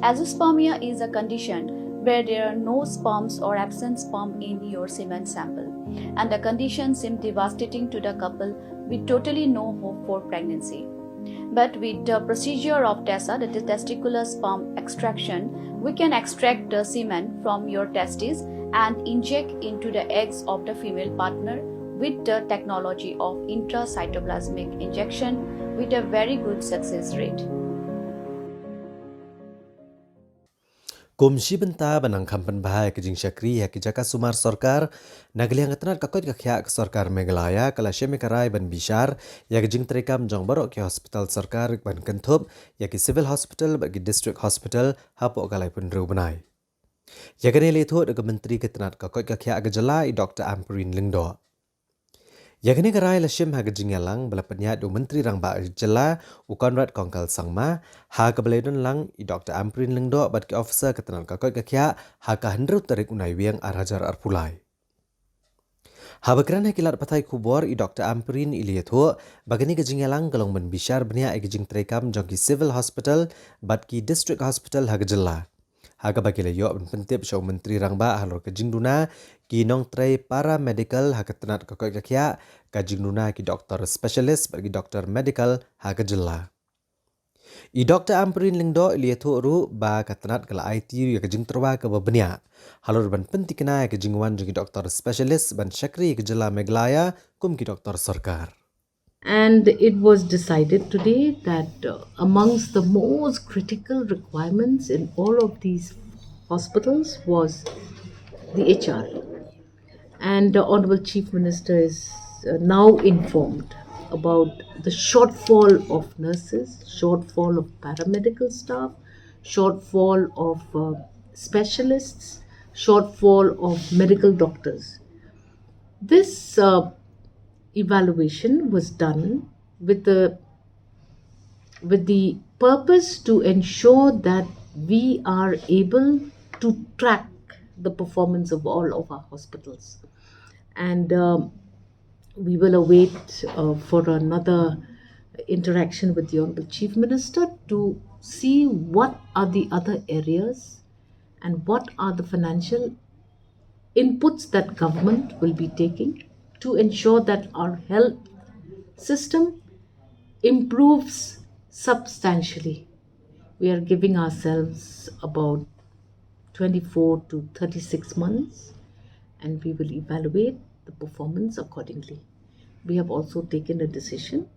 Azoospermia is a condition where there are no sperms or absent sperm in your semen sample, and the condition seems devastating to the couple with totally no hope for pregnancy. But with the procedure of TESA, that is testicular sperm extraction, we can extract the semen from your testes and inject into the eggs of the female partner with the technology of intracytoplasmic injection with a very good success rate. Komisi benta banang kampan bahaya kejing syakri ya kijaka sumar Sorkar nagliang atnat kakot kakya ke Sorkar Meghalaya kala syeme karai ban bishar ya kejing treikam jong barok ke hospital Sorkar ban kentup ya ki civil hospital bagi district hospital hapok kalai pun benai. Ya kene letho de menteri ketnat kakot kakya ke Jylla i Dr. Amperin Lingdo. Ya kene karai la syem ha kejing yalang bala penyat do menteri rang ba Jylla u Konrad kongkal sangma ha ke beledon lang i Dr. Amperin Lingdo bat ke officer ketnat kakot kakya ha ka hendrut tarik unai wiang arhajar arpulai. Ha bakran ha kilat patai kubor i Dr. Amperin ilietho bagani kejing yalang kalong ben bishar bniah i kejing treikam jong ki civil hospital bat ki district hospital ha ke Jylla. Haga bagi layo pentip show menteri rangba halor kejing duna ki nong trei para medical ha ketenat kakoi kakya kajing duna ki doktor specialist bagi doktor medical ha ke Jylla. I Dr. Amperin Lingdo lietho ru ba ketenat kala IT ya kejing terwa ke bniah. Halor ban penti kena kejing wan jong ki doktor specialist ban syakri ke Jylla Meghalaya kum ki doktor Sorkar. And it was decided today that amongst the most critical requirements in all of these hospitals was the HR. And the Honorable Chief Minister is now informed about the shortfall of nurses, shortfall of paramedical staff, shortfall of specialists, shortfall of medical doctors. This evaluation was done with the purpose to ensure that we are able to track the performance of all of our hospitals, and we will await for another interaction with the Honorable Chief Minister to see what are the other areas and what are the financial inputs that government will be taking to ensure that our health system improves substantially. We are giving ourselves about 24 to 36 months and we will evaluate the performance accordingly. We have also taken a decision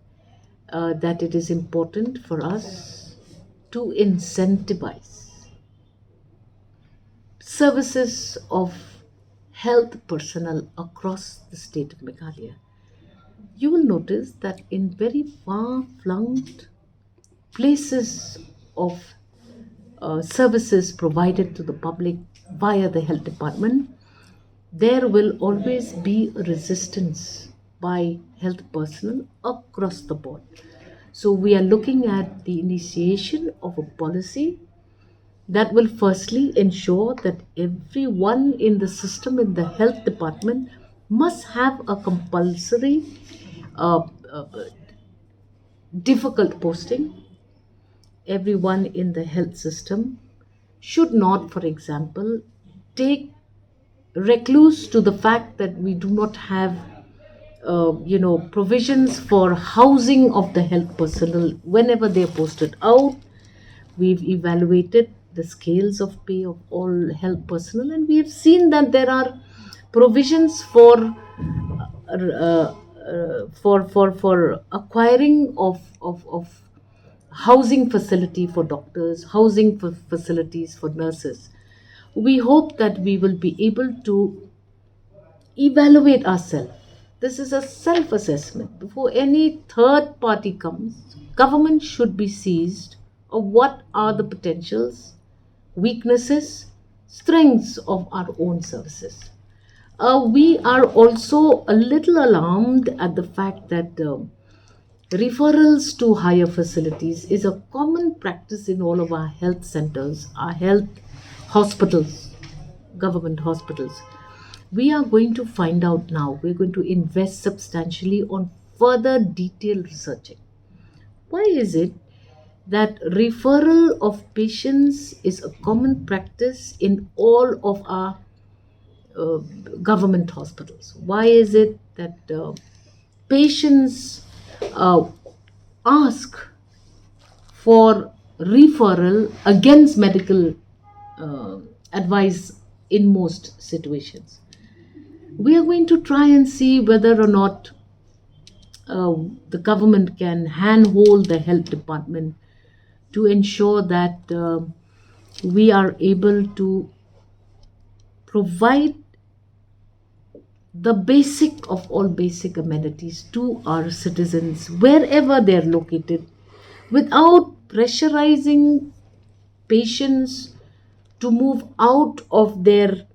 that it is important for us to incentivize services of health personnel across the state of Meghalaya. You will notice that in very far-flung places of services provided to the public via the health department, there will always be a resistance by health personnel across the board. So we are looking at the initiation of a policy that will firstly ensure that everyone in the system in the health department must have a compulsory uh, uh, difficult posting. Everyone in the health system should not, for example, take recluse to the fact that we do not have provisions for housing of the health personnel whenever they are posted out. We've evaluated the scales of pay of all health personnel, and we have seen that there are provisions for acquiring of housing facility for doctors, housing for facilities for nurses. We hope that we will be able to evaluate ourselves. This is a self assessment. Before any third party comes, government should be seized of what are the potentials, weaknesses, strengths of our own services. We are also a little alarmed at the fact that referrals to higher facilities is a common practice in all of our health centers, our health hospitals, government hospitals. We are going to find out now, we're going to invest substantially on further detailed researching. Why is it that referral of patients is a common practice in all of our uh, government hospitals. Why is it that patients uh, ask for referral against medical uh, advice in most situations? We are going to try and see whether or not uh, the government can handhold the health department to ensure that we are able to provide the basic of all basic amenities to our citizens wherever they are located without pressurizing patients to move out of their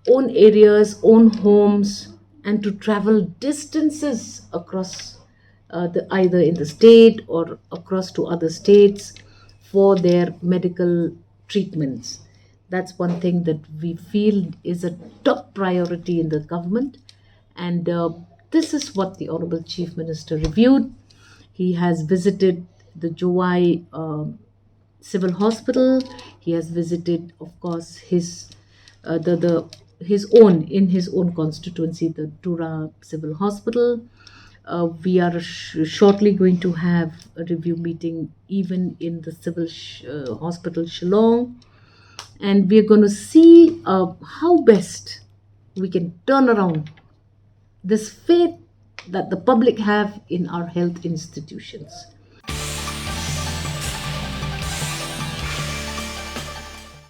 own areas, own homes, and to travel distances across either in the state or across to other states for their medical treatments. That's one thing that we feel is a top priority in the government, and this is what the Honorable Chief Minister reviewed. He has visited the Jowai Civil Hospital. He has visited, of course, the his own in his own constituency, the Tura Civil Hospital. We are shortly going to have a review meeting even in the hospital Shillong, and we are going to see how best we can turn around this faith that the public have in our health institutions.